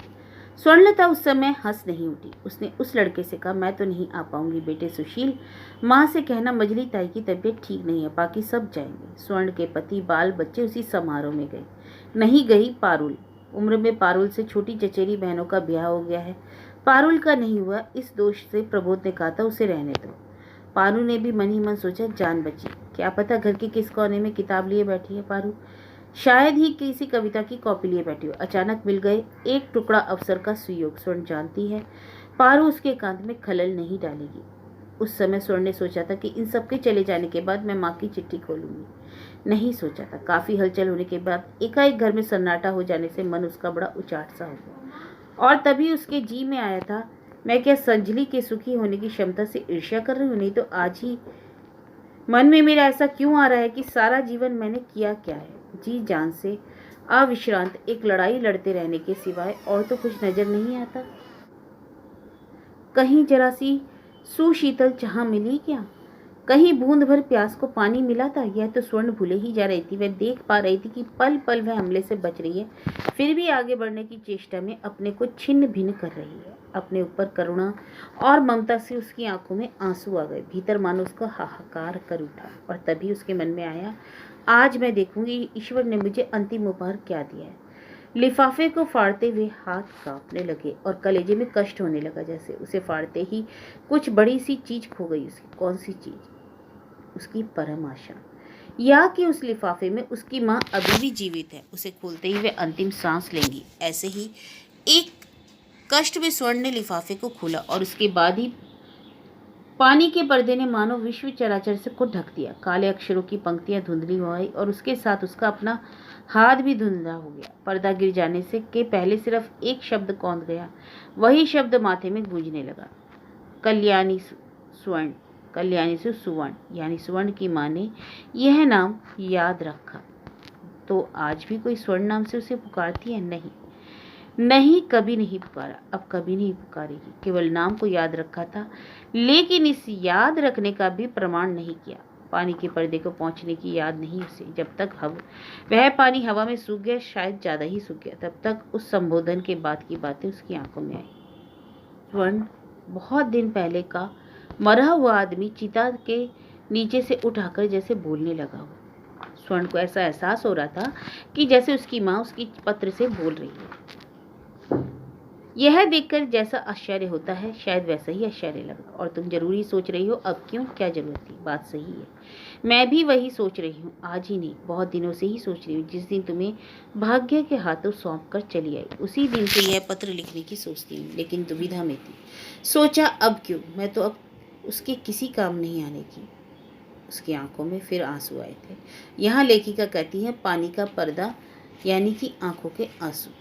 स्वर्णलता उस समय हंस नहीं उठी। उसने उस लड़के से कहा, मैं तो नहीं आ पाऊंगी बेटे सुशील, माँ से कहना मजली ताई की तबीयत ठीक नहीं है, बाकी सब जाएंगे। स्वर्ण के पति बाल बच्चे उसी समारोह में गए। नहीं गई पारुल। उम्र में पारुल से छोटी चचेरी बहनों का ब्याह हो गया है, पारुल का नहीं हुआ। इस दोष से प्रबोध ने कहा था उसे रहने दो। पारू ने भी मन ही मन सोचा, जान बची, क्या पता घर के किस कोने में किताब लिए बैठी है पारू, शायद ही किसी कविता की कॉपी लिए बैठी हो। अचानक मिल गए एक टुकड़ा अवसर का सुयोग। स्वर्ण जानती है पारू उसके एकांत में खलल नहीं डालेगी। उस समय स्वर्ण ने सोचा था कि इन सबके चले जाने के बाद मैं माँ की चिट्ठी खोलूंगी। नहीं सोचा था। काफी हलचल होने के बाद एकाएक घर में सन्नाटा हो जाने से मन उसका बड़ा उचाट सा हो गया और तभी उसके जी में आया था, मैं क्या संजली के सुखी होने की क्षमता से ईर्ष्या कर रही हूँ? नहीं तो आज ही मन में मेरा ऐसा क्यों आ रहा है कि सारा जीवन मैंने किया क्या है, जी जान से अविश्रांत एक लड़ाई लड़ते रहने के सिवाय और तो कुछ नजर नहीं आता। कहीं जरा सी सुशीतल चाह मिली क्या? कहीं बूंद भर प्यास को पानी मिला था? यह तो स्वर्ण भूले ही जा रही थी। वह देख पा रही थी कि पल पल वह हमले से बच रही है, फिर भी आगे बढ़ने की चेष्टा में अपने को छिन्न भिन्न कर रही है। अपने ऊपर करुणा और ममता से उसकी आंखों में आंसू आ गए। भीतर मानो उसका हाहाकार कर उठा और तभी उसके मन में आया, आज मैं देखूंगी ईश्वर ने मुझे अंतिम उपहार क्या दिया है। लिफाफे को फाड़ते हुए हाथ कांपने लगे और कलेजे में कष्ट होने लगा, जैसे उसे फाड़ते ही कुछ बड़ी सी चीज खो गई उसकी। कौन सी चीज? उसकी परम आशा, या कि उस लिफाफे में उसकी माँ अभी भी जीवित है, उसे खोलते ही वे अंतिम सांस लेंगी। ऐसे ही एक कष्ट में स्वर्ण ने लिफाफे को खोला और उसके बाद ही पानी के पर्दे ने मानो विश्व चराचर से को ढक दिया। काले अक्षरों की पंक्तियां धुंधली हो आई और उसके साथ उसका अपना हाथ भी धुंधला हो गया। पर्दा गिर जाने से के पहले सिर्फ एक शब्द कौंध गया, वही शब्द माथे में गूंजने लगा, कल्याणी स्वर्ण। कल्याणी से सुवर्ण, यानी स्वर्ण की माँ ने यह नाम याद रखा। तो आज भी कोई स्वर्ण नाम से उसे पुकारती है? नहीं नहीं, कभी नहीं पुकारा, अब कभी नहीं पुकारेगी। केवल नाम को याद रखा था, लेकिन इस याद रखने का भी प्रमाण नहीं किया। पानी के पर्दे को पहुंचने की याद नहीं उसे। जब तक वह पानी हवा में सूख गया, शायद ज्यादा ही सूख गया, तब तक उस संबोधन के बाद की बातें उसकी आंखों में आई। स्वर्ण बहुत दिन पहले का मरा हुआ आदमी चिता के नीचे से उठाकर जैसे बोलने लगा हो। स्वर्ण को ऐसा एहसास हो रहा था कि जैसे उसकी माँ उसकी पत्र से बोल रही है। यह देखकर जैसा आश्चर्य होता है, शायद वैसा ही आश्चर्य लगा। और तुम जरूरी सोच रही हो, अब क्यों, क्या जरूरत थी? बात सही है, मैं भी वही सोच रही हूँ। आज ही नहीं, बहुत दिनों से ही सोच रही हूँ। जिस दिन तुम्हें भाग्य के हाथों सौंप कर चली आई, उसी दिन से यह पत्र लिखने की सोचती हूँ, लेकिन दुविधा में थी। सोचा अब क्यों, मैं तो अब उसके किसी काम नहीं आने की। उसकी आंखों में फिर आंसू आए थे। यहाँ लेखिका कहती है, पानी का पर्दा यानी कि आंखों के आंसू।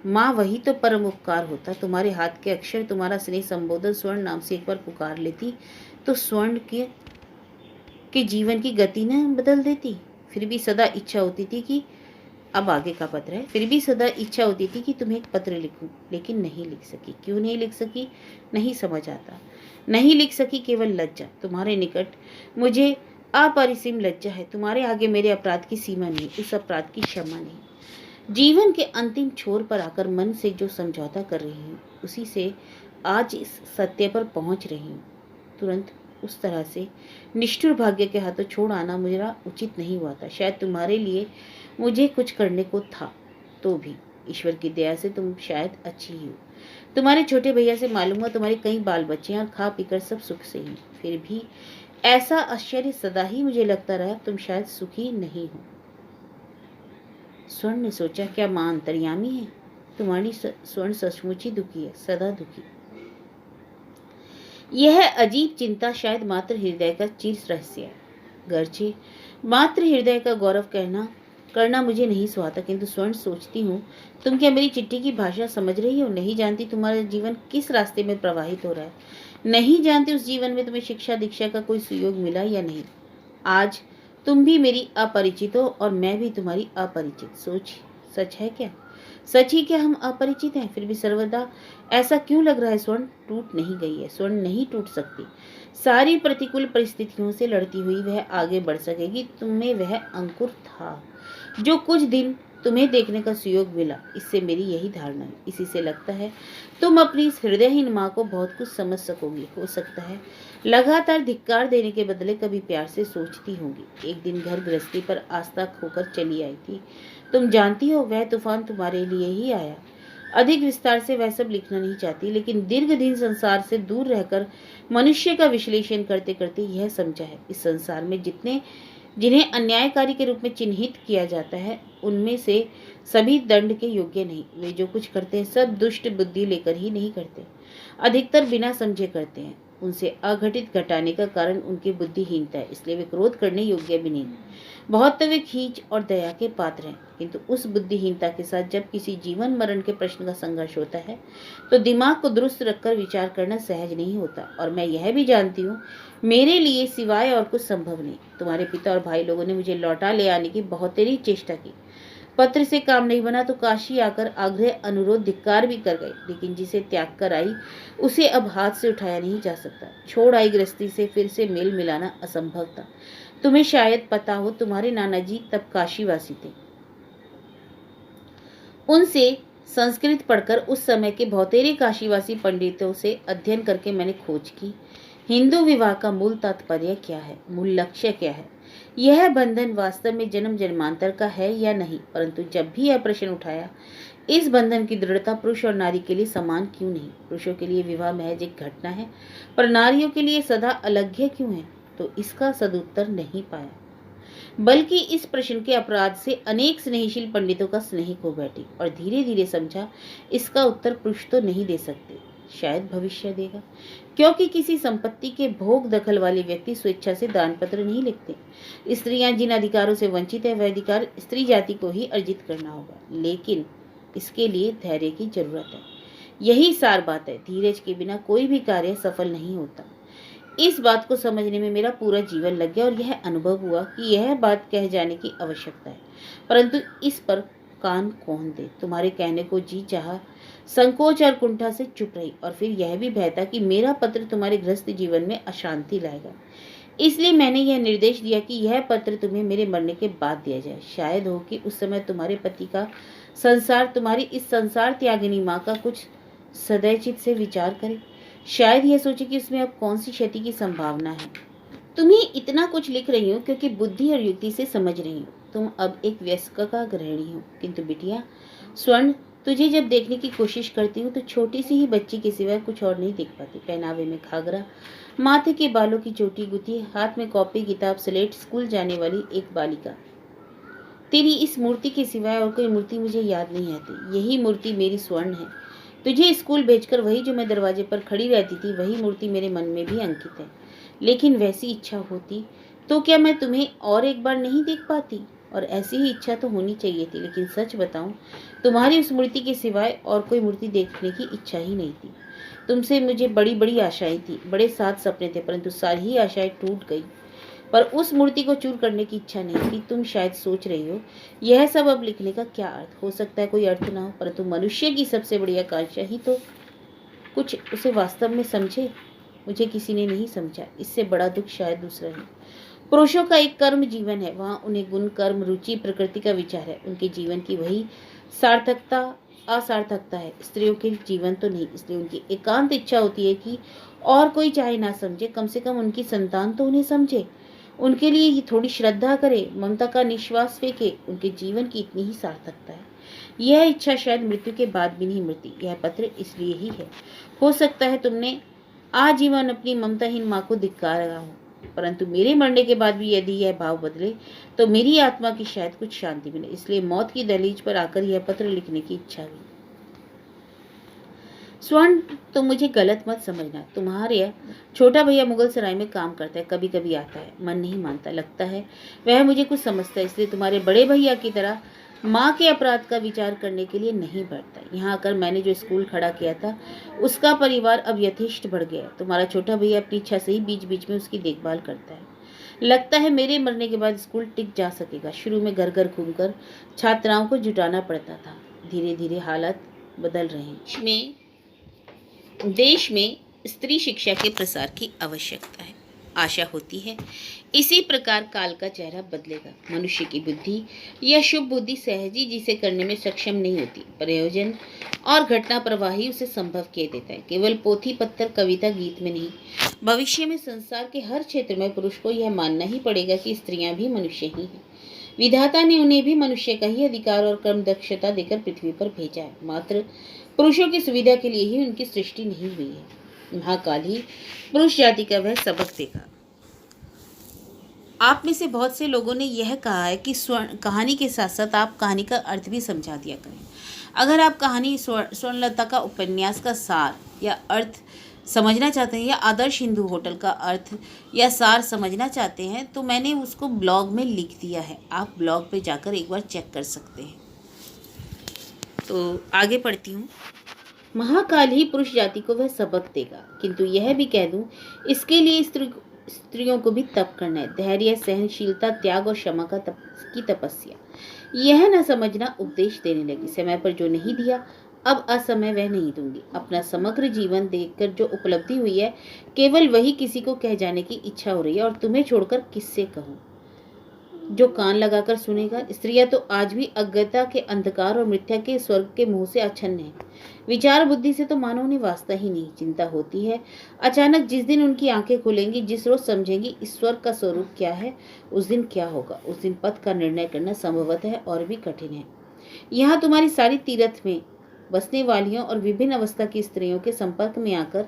माँ वही तो परम उपकार होता। तुम्हारे हाथ के अक्षर, तुम्हारा स्नेह संबोधन स्वर्ण नाम से एक बार पुकार लेती तो स्वर्ण के जीवन की गति न बदल देती। फिर भी सदा इच्छा होती थी कि, अब आगे का पत्र है, फिर भी सदा इच्छा होती थी कि तुम्हें एक पत्र लिखूं, लेकिन नहीं लिख सकी। क्यों नहीं लिख सकी, नहीं समझ आता। नहीं लिख सकी, केवल लज्जा। तुम्हारे निकट मुझे अपरिसीम लज्जा है। तुम्हारे आगे मेरे अपराध की सीमा नहीं, उस अपराध की क्षमा नहीं। जीवन के अंतिम छोर पर आकर मन से जो समझौता कर रही हूँ, उसी से आज इस सत्य पर पहुंच रही हूँ। तुरंत उस तरह से निष्ठुर भाग्य के हाथों छोड़ आना मेरा उचित नहीं हुआ था। शायद तुम्हारे लिए मुझे कुछ करने को था, तो भी ईश्वर की दया से तुम शायद अच्छी ही हो। तुम्हारे छोटे भैया से मालूम हुआ तुम्हारे कई बाल बच्चे हैं और खा पीकर सब सुख से ही। फिर भी ऐसा आश्चर्य सदा ही मुझे लगता रहा, तुम शायद सुखी नहीं हो। स्वर्ण ने सोचा, क्या मां अंतर्यामी है? तुम्हारी स्वर्ण सचमुच ही दुखी है, सदा दुखी। यह अजीब चिंता शायद मात्र हृदय का चीर रहस्य है। गर्चे मात्र हृदय का गौरव करना मुझे नहीं सुहाता, किंतु स्वर्ण सोचती हूँ, तुम क्या मेरी चिट्ठी की भाषा समझ रही हो? नहीं जानती तुम्हारा जीवन किस रास्ते में प्रवाहित हो रहा है। नहीं जानती उस जीवन में तुम्हें शिक्षा दीक्षा का कोई सुयोग मिला या नहीं। आज तुम भी मेरी अपरिचित हो और मैं भी तुम्हारी अपरिचित। सच है क्या? सच ही क्या हम अपरिचित हैं? फिर भी सर्वदा ऐसा क्यों लग रहा है? स्वर्ण टूट नहीं गई है, स्वर्ण नहीं टूट सकती। सारी प्रतिकूल परिस्थितियों से लड़ती हुई वह आगे बढ़ सकेगी। तुम्हें वह अंकुर था जो कुछ दिन तुम्हें देखने का सुयोग मिला। इससे मेरी यही धारणा है। इसी से लगता है तुम अपनी इस हृदयहीन माँ को बहुत कुछ समझ सकोगी। हो सकता है लगातार धिक्कार देने के बदले कभी प्यार से सोचती होंगी। एक दिन घर गृहस्थी पर आस्था खोकर चली आई थी। तुम जानती हो वह तूफान तुम्हारे लिए ही आया। अधिक विस्तार से वह सब लिखना नहीं चाहती, लेकिन दीर्घ दिन संसार से दूर रहकर मनुष्य का विश्लेषण करते करते यह समझा है, इस संसार में जिन्हें अन्यायकारी के रूप में चिन्हित किया जाता है, उनमें से सभी दंड के योग्य नहीं। वे जो कुछ करते हैं सब दुष्ट बुद्धि लेकर ही नहीं करते, अधिकतर बिना समझे करते हैं। उनसे अघटित घटाने का कारण उनकी बुद्धिहीनता है, इसलिए वे क्रोध करने योग्य भी नहीं। बहुत तो वे खींच और दया के पात्र हैं, किंतु उस बुद्धिहीनता के साथ जब किसी जीवन मरण के प्रश्न का संघर्ष होता है तो दिमाग को दुरुस्त रखकर विचार करना सहज नहीं होता। और मैं यह भी जानती हूँ, मेरे लिए सिवाय और कुछ संभव नहीं। तुम्हारे पिता और भाई लोगों ने मुझे लौटा ले आने की बहुत तेरी चेष्टा की। पत्र से काम नहीं बना तो काशी आकर आग्रह अनुरोध धिक्कार भी कर गए, लेकिन जिसे त्याग कर आई उसे अब हाथ से उठाया नहीं जा सकता। छोड़ आई गृहस्थी से फिर से मेल मिलाना असंभव था। तुम्हें शायद पता हो, तुम्हारे नाना जी तब काशीवासी थे। उनसे संस्कृत पढ़कर उस समय के बहुतेरे काशीवासी पंडितों से अध्ययन करके मैंने खोज की, हिंदू विवाह का मूल तात्पर्य क्या है, मूल लक्ष्य क्या है। यह बंधन वास्तव में जन्म जन्मांतर का है या नहीं। परंतु जब भी यह प्रश्न उठाया, इस बंधन की दृढ़ता पुरुष और नारी के लिए समान क्यों नहीं? पुरुषों के लिए विवाह महज एक घटना है, पर नारियों के लिए सदा अलग्य क्यों है? तो इसका सदुत्तर नहीं पाया, बल्कि इस प्रश्न के अपराध से अनेक स्नेहशील पंडितों का स्नेह खो बैठी और धीरे धीरे समझा, इसका उत्तर पुरुष तो नहीं दे सकते, शायद भविष्य देगा। क्योंकि किसी संपत्ति के भोग दखल वाले व्यक्ति स्वेच्छा से दान पत्र नहीं लिखते। स्त्रियां जिन अधिकारों से वंचित है वह अधिकार स्त्री जाति को ही अर्जित करना होगा, लेकिन इसके लिए धैर्य की जरूरत है। यही सार बात है। धीरज के बिना कोई भी कार्य सफल नहीं होता। इस बात को समझने में मेरा पूरा जीवन लग गया और यह अनुभव हुआ कि यह बात कह जाने की आवश्यकता है, परंतु इस पर कान कौन दे। तुम्हारे कहने को जी चाहा, संकोच और कुंठा से चुप रही, और फिर यह भी भय था कि मेरा पत्र तुम्हारे गृहस्थ जीवन में अशांति लाएगा। इसलिए मैंने यह निर्देश दिया कि यह पत्र तुम्हें मेरे मरने के बाद दिया जाए। शायद हो कि उस समय तुम्हारे पति का संसार तुम्हारी इस संसार त्यागिनी माँ का कुछ सदैचित से विचार करे। शायद यह सोचे कि उसमें अब कौन सी क्षति की संभावना है। तुम्हें इतना कुछ लिख रही हूँ क्योंकि बुद्धि और युक्ति से समझ रही हूँ। तुम अब एक वयस्क का गृहिणी हो, किंतु बिटिया स्वर्ण, तुझे जब देखने की कोशिश करती हूँ तो छोटी सी ही बच्ची के सिवाय कुछ और नहीं देख पाती। पहनावे में घाघरा, माथे के बालों की चोटी गुथी, हाथ में कॉपी किताब स्लेट, स्कूल जाने वाली एक बालिका। तेरी इस मूर्ति के सिवाय और कोई मूर्ति मुझे याद नहीं आती। यही मूर्ति मेरी स्वर्ण है। तुझे स्कूल भेजकर वही जो मैं दरवाजे पर खड़ी रहती थी, वही मूर्ति मेरे मन में भी अंकित है। लेकिन वैसी इच्छा होती तो क्या मैं तुम्हें और एक बार नहीं देख पाती? और ऐसी ही इच्छा तो होनी चाहिए थी, लेकिन सच बताऊं, तुम्हारी उस मूर्ति के सिवाय और कोई मूर्ति देखने की इच्छा ही नहीं थी। तुमसे मुझे बड़ी बड़ी आशाएं थी, बड़े सात सपने थे, परंतु सारी ही आशाएं टूट गई। पर उस मूर्ति को चूर करने की इच्छा नहीं थी। तुम शायद सोच रही हो यह सब अब लिखने का क्या अर्थ? हो सकता है कोई अर्थ ना हो, परंतु मनुष्य की सबसे बड़ी आकांक्षा ही तो कुछ उसे वास्तव में समझे। मुझे किसी ने नहीं समझा। इससे बड़ा दुख शायद दूसरा है। पुरुषों का एक कर्म जीवन है, वहाँ उन्हें गुण कर्म रुचि प्रकृति का विचार है। उनके जीवन की वही सार्थकता असार्थकता है, स्त्रियों के जीवन तो नहीं। इसलिए उनकी एकांत इच्छा होती है कि और कोई चाहे ना समझे, कम से कम उनकी संतान तो उन्हें समझे, उनके लिए ही थोड़ी श्रद्धा करे, ममता का निश्वास फेंके। उनके जीवन की इतनी ही सार्थकता है। यह इच्छा शायद मृत्यु के बाद भी नहीं मरती। यह पत्र इसलिए ही है। हो सकता है तुमने आजीवन अपनी ममताहीन माँ को धिक्कारा हो, परंतु मेरे मरने के बाद भी यदि यह भाव बदले तो मेरी आत्मा की शायद कुछ शांति मिले, इसलिए मौत की दहलीज पर आकर यह पत्र लिखने की इच्छा हुई। स्वर्ण, तुम मुझे गलत मत समझना। तुम्हारे छोटा भैया मुगल सराय में काम करता है, कभी कभी आता है, मन नहीं मानता, लगता है वह मुझे कुछ समझता है, इसलिए तुम्हारे बड़े भैया की तरह माँ के अपराध का विचार करने के लिए नहीं बढ़ता। यहाँ आकर मैंने जो स्कूल खड़ा किया था उसका परिवार अब यथेष्ट बढ़ गया। तुम्हारा छोटा भैया अपनी इच्छा से ही बीच बीच में उसकी देखभाल करता है। लगता है मेरे मरने के बाद स्कूल टिक जा सकेगा। शुरू में घर घर घूमकर छात्राओं को जुटाना पड़ता था, धीरे धीरे हालात बदल रहे हैं। देश में स्त्री शिक्षा के प्रसार की आवश्यकता है, आशा होती है इसी प्रकार काल का चेहरा बदलेगा। मनुष्य की बुद्धि या शुभ बुद्धि सहज ही जिसे करने में सक्षम नहीं होती, प्रयोजन और घटना प्रवाह ही उसे संभव किए देता है। केवल पोथी पत्थर कविता गीत में नहीं, भविष्य में संसार के हर क्षेत्र में पुरुष को यह मानना ही पड़ेगा कि स्त्रियां भी मनुष्य ही हैं। विधाता ने उन्हें भी मनुष्य का ही अधिकार और कर्म दक्षता देकर पृथ्वी पर भेजा है, मात्र पुरुषों की सुविधा के लिए ही उनकी सृष्टि नहीं हुई है। महाकाल ही पुरुष जाति का वह सबक देगा। आप में से बहुत से लोगों ने यह कहा है कि कहानी के साथ साथ आप कहानी का अर्थ भी समझा दिया करें। अगर आप कहानी स्वर्णलता का उपन्यास का सार या अर्थ समझना चाहते हैं या आदर्श हिंदू होटल का अर्थ या सार समझना चाहते हैं तो मैंने उसको ब्लॉग में लिख दिया है, आप ब्लॉग पे जाकर एक बार चेक कर सकते हैं। तो आगे पढ़ती हूँ। महाकाल ही पुरुष जाति को वह सबक देगा, किंतु यह भी कह दूं इसके लिए स्त्रियों को भी तप करना है, धैर्य, सहनशीलता, त्याग और क्षमा की तपस्या। यह न समझना उपदेश देने लगी, समय पर जो नहीं दिया अब असमय वह नहीं दूंगी। अपना समग्र जीवन देखकर जो उपलब्धि हुई है केवल वही किसी को कह जाने की इच्छा हो रही है, और तुम्हें छोड़कर किससे कहूँ जो कान लगाकर सुनेगा। स्त्रियां तो आज भी अज्ञता के अंधकार और मिथ्या के स्वर्ग के मुंह से आच्छन्न है। विचार बुद्धि से तो मानो उन्हें वास्ता ही नहीं। चिंता होती है अचानक जिस दिन उनकी आंखें खुलेंगी, जिस रोज समझेंगी ईश्वर का स्वरूप क्या है, उस दिन क्या होगा। उस दिन पथ का निर्णय करना संभवतः है और भी कठिन है। यहाँ तुम्हारी सारी तीर्थ में बसने वालियों और विभिन्न अवस्था की स्त्रियों के संपर्क में आकर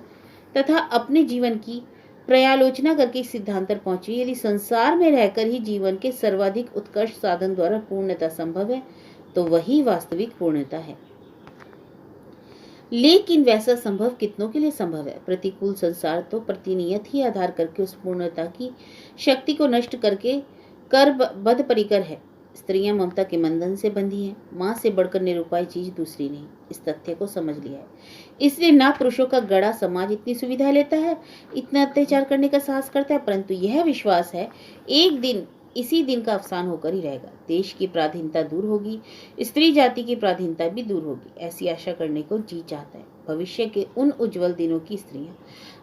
तथा अपने जीवन की पर्यालोचना करके इस सिद्धांत पर पहुंची, यदि संसार में रहकर ही जीवन के सर्वाधिक उत्कर्ष साधन द्वारा पूर्णता संभव है तो वही वास्तविक पूर्णता है। लेकिन वैसा संभव कितनों के लिए संभव है। प्रतिकूल संसार तो प्रतिनियत ही आधार करके उस पूर्णता की शक्ति को नष्ट करके कर बद परिकर है। स्त्रियां ममता के बंधन से बंधी हैं, माँ से बढ़कर निरुपाय चीज दूसरी नहीं। इस तथ्य को समझ लिया है, इसलिए ना पुरुषों का गड़ा समाज इतनी सुविधा लेता है, इतना अत्याचार करने का साहस करता है, परंतु यह विश्वास है एक दिन इसी दिन का अवसान होकर ही रहेगा। देश की पराधीनता दूर होगी, स्त्री जाति की पराधीनता भी दूर होगी, ऐसी आशा करने को जी चाहता है। भविष्य के उन उज्जवल दिनों की स्त्रियां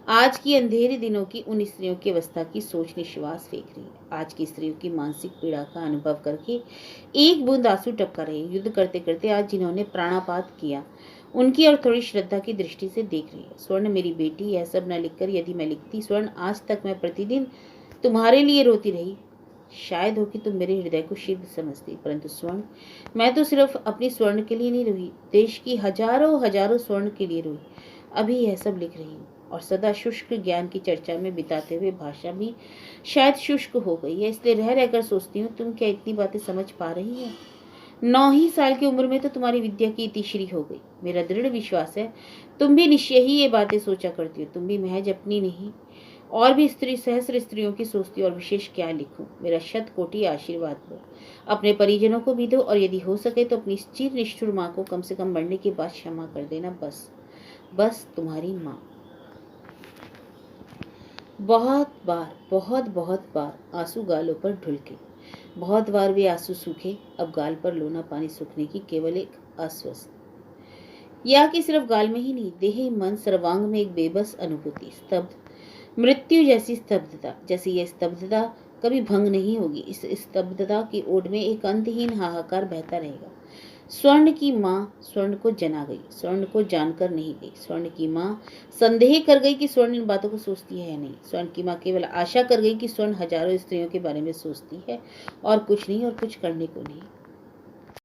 आज की अंधेरे दिनों की उन स्त्रियों की अवस्था की सोच निश्वास फेंक रही है। आज की स्त्रियों की मानसिक पीड़ा का अनुभव करके एक बूंद आंसू टपका रही है। युद्ध करते करते आज जिन्होंने प्राणापात किया उनकी और थोड़ी श्रद्धा की दृष्टि से देख रही है। स्वर्ण मेरी बेटी, यह सब न लिखकर यदि मैं लिखती, स्वर्ण आज तक मैं प्रतिदिन तुम्हारे लिए रोती रही, शायद हो कि तुम मेरे हृदय को शीघ्र समझती, परंतु स्वर्ण मैं तो सिर्फ अपनी स्वर्ण के लिए नहीं रोई, देश की हजारों हजारों स्वर्ण के लिए रोई। अभी यह सब लिख रही हूँ और सदा शुष्क ज्ञान की चर्चा में बिताते हुए भाषा भी शायद शुष्क हो गई है, इसलिए रह रहकर सोचती हूँ तुम क्या इतनी बातें समझ पा रही हो। 9 ही साल की उम्र में तो तुम्हारी विद्या की इतिश्री हो गई। मेरा दृढ़ विश्वास है तुम भी निश्चय ही ये बातें सोचा करती हो। तुम भी महज अपनी नहीं और भी सहस्र स्त्रियों की सोचती और विशेष क्या लिखूं। मेरा शत कोटि आशीर्वाद दो, अपने परिजनों को भी दो, और यदि हो सके तो अपनी चिर निष्ठुर माँ को कम से कम मरने के बाद क्षमा कर देना। बस बस तुम्हारी माँ। बहुत बार आंसू गालों पर ढुलके, बहुत बार वे आंसू सूखे। अब गाल पर लोना पानी सूखने की केवल एक आश्वस्त, या कि सिर्फ गाल में ही नहीं, देह मन सर्वांग में एक बेबस अनुभूति, स्तब्ध मृत्यु जैसी स्तब्धता। जैसे यह स्तब्धता कभी भंग नहीं होगी, इस स्तब्धता की ओट में एक अंतहीन हाहाकार बहता रहेगा। स्वर्ण की माँ स्वर्ण को जना गई, स्वर्ण को जानकर नहीं गई। स्वर्ण की माँ संदेह कर गई कि स्वर्ण इन बातों को सोचती है या नहीं। स्वर्ण की माँ केवल आशा कर गई कि स्वर्ण हजारों स्त्रियों के बारे में सोचती है और कुछ नहीं, और कुछ करने को नहीं।